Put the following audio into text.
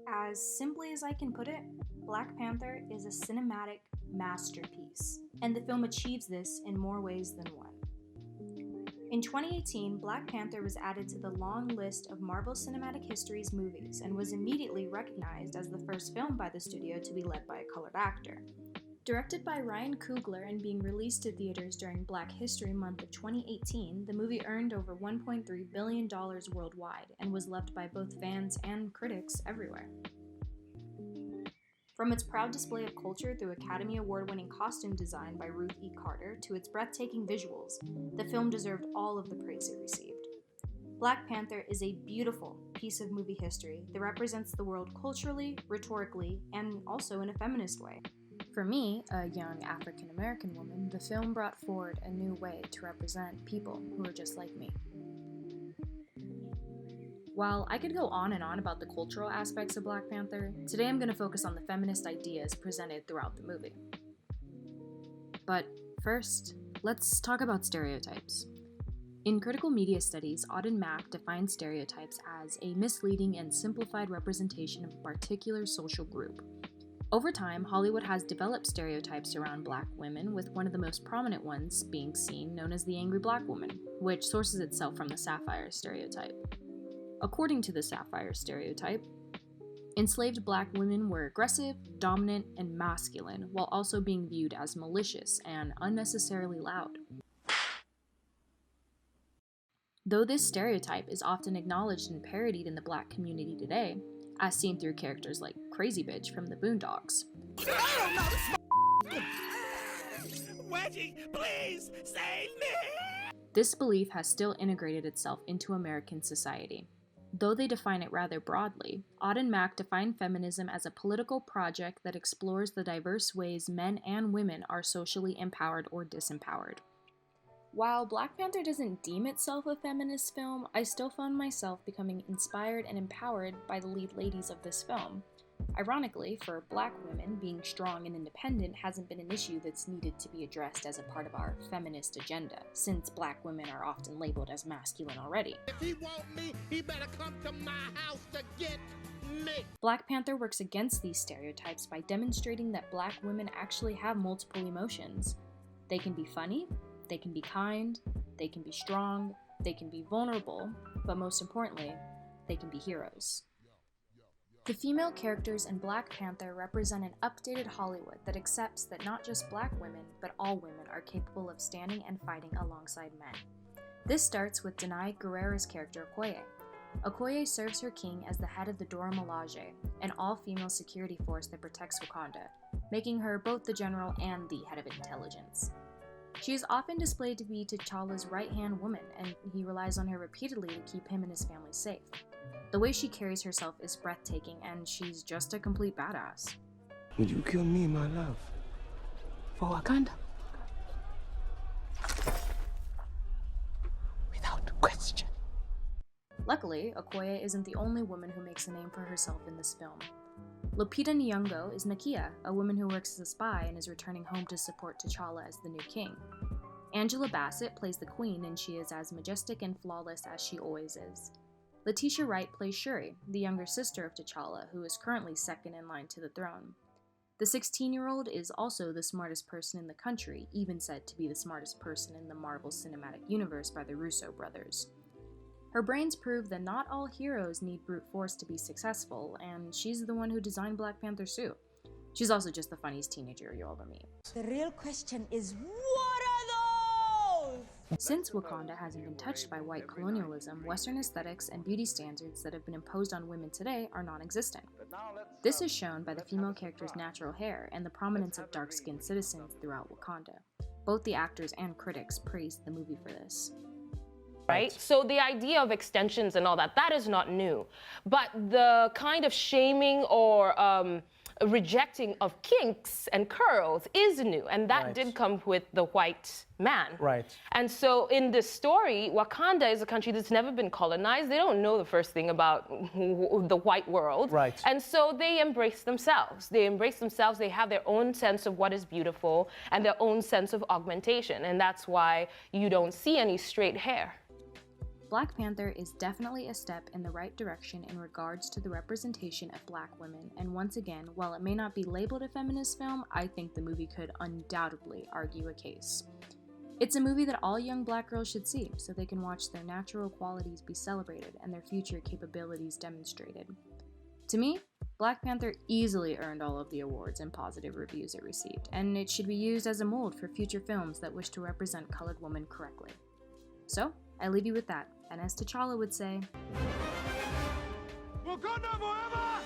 As simply as I can put it, Black Panther is a cinematic masterpiece, and the film achieves this in more ways than one. In 2018, Black Panther was added to the long list of Marvel Cinematic History's movies and was immediately recognized as the first film by the studio to be led by a colored actor. Directed by Ryan Coogler and being released to theaters during Black History Month of 2018, the movie earned over $1.3 billion worldwide and was loved by both fans and critics everywhere. From its proud display of culture through Academy Award-winning costume design by Ruth E. Carter to its breathtaking visuals, the film deserved all of the praise it received. Black Panther is a beautiful piece of movie history that represents the world culturally, rhetorically, and also in a feminist way. For me, a young African-American woman, the film brought forward a new way to represent people who are just like me. While I could go on and on about the cultural aspects of Black Panther, today I'm going to focus on the feminist ideas presented throughout the movie. But first, let's talk about stereotypes. In critical media studies, Auden Mack defines stereotypes as a misleading and simplified representation of a particular social group. Over time, Hollywood has developed stereotypes around Black women, with one of the most prominent ones being seen known as the angry Black woman, which sources itself from the sapphire stereotype. According to the sapphire stereotype, enslaved Black women were aggressive, dominant, and masculine, while also being viewed as malicious and unnecessarily loud. Though this stereotype is often acknowledged and parodied in the Black community today, as seen through characters like Crazy Bitch from the Boondocks. Wedgie, please save me! This belief has still integrated itself into American society. Though they define it rather broadly, Auden Mack defined feminism as a political project that explores the diverse ways men and women are socially empowered or disempowered. While Black Panther doesn't deem itself a feminist film, I still found myself becoming inspired and empowered by the lead ladies of this film. Ironically, for Black women, being strong and independent hasn't been an issue that's needed to be addressed as a part of our feminist agenda, since Black women are often labeled as masculine already. If he want me, he better come to my house to get me. Black Panther works against these stereotypes by demonstrating that Black women actually have multiple emotions. They can be funny, they can be kind, they can be strong, they can be vulnerable, but most importantly, they can be heroes. The female characters in Black Panther represent an updated Hollywood that accepts that not just Black women, but all women are capable of standing and fighting alongside men. This starts with Danai Gurira's character Okoye. Okoye serves her king as the head of the Dora Milaje, an all-female security force that protects Wakanda, making her both the general and the head of intelligence. She is often displayed to be T'Challa's right-hand woman, and he relies on her repeatedly to keep him and his family safe. The way she carries herself is breathtaking, and she's just a complete badass. Would you kill me, my love, for Wakanda? Without question. Luckily, Okoye isn't the only woman who makes a name for herself in this film. Lupita Nyong'o is Nakia, a woman who works as a spy and is returning home to support T'Challa as the new king. Angela Bassett plays the queen, and she is as majestic and flawless as she always is. Letitia Wright plays Shuri, the younger sister of T'Challa, who is currently second in line to the throne. The 16-year-old is also the smartest person in the country, even said to be the smartest person in the Marvel Cinematic Universe by the Russo brothers. Her brains prove that not all heroes need brute force to be successful, and she's the one who designed Black Panther's suit. She's also just the funniest teenager you'll ever meet. The real question is, what are those? Since Wakanda hasn't been touched by white colonialism, Western aesthetics and beauty standards that have been imposed on women today are non-existent. This is shown by the female character's natural hair and the prominence of dark-skinned citizens throughout Wakanda. Both the actors and critics praised the movie for this. Right? So the idea of extensions and all that, that is not new. But the kind of shaming or rejecting of kinks and curls is new. And that did come with the white man. Right. And so in this story, Wakanda is a country that's never been colonized. They don't know the first thing about the white world. Right. And so they embrace themselves. They embrace themselves. They have their own sense of what is beautiful and their own sense of augmentation. And that's why you don't see any straight hair. Black Panther is definitely a step in the right direction in regards to the representation of black women, and once again, while it may not be labeled a feminist film, I think the movie could undoubtedly argue a case. It's a movie that all young black girls should see, so they can watch their natural qualities be celebrated and their future capabilities demonstrated. To me, Black Panther easily earned all of the awards and positive reviews it received, and it should be used as a mold for future films that wish to represent colored women correctly. So, I leave you with that, and as T'Challa would say, Wakanda forever!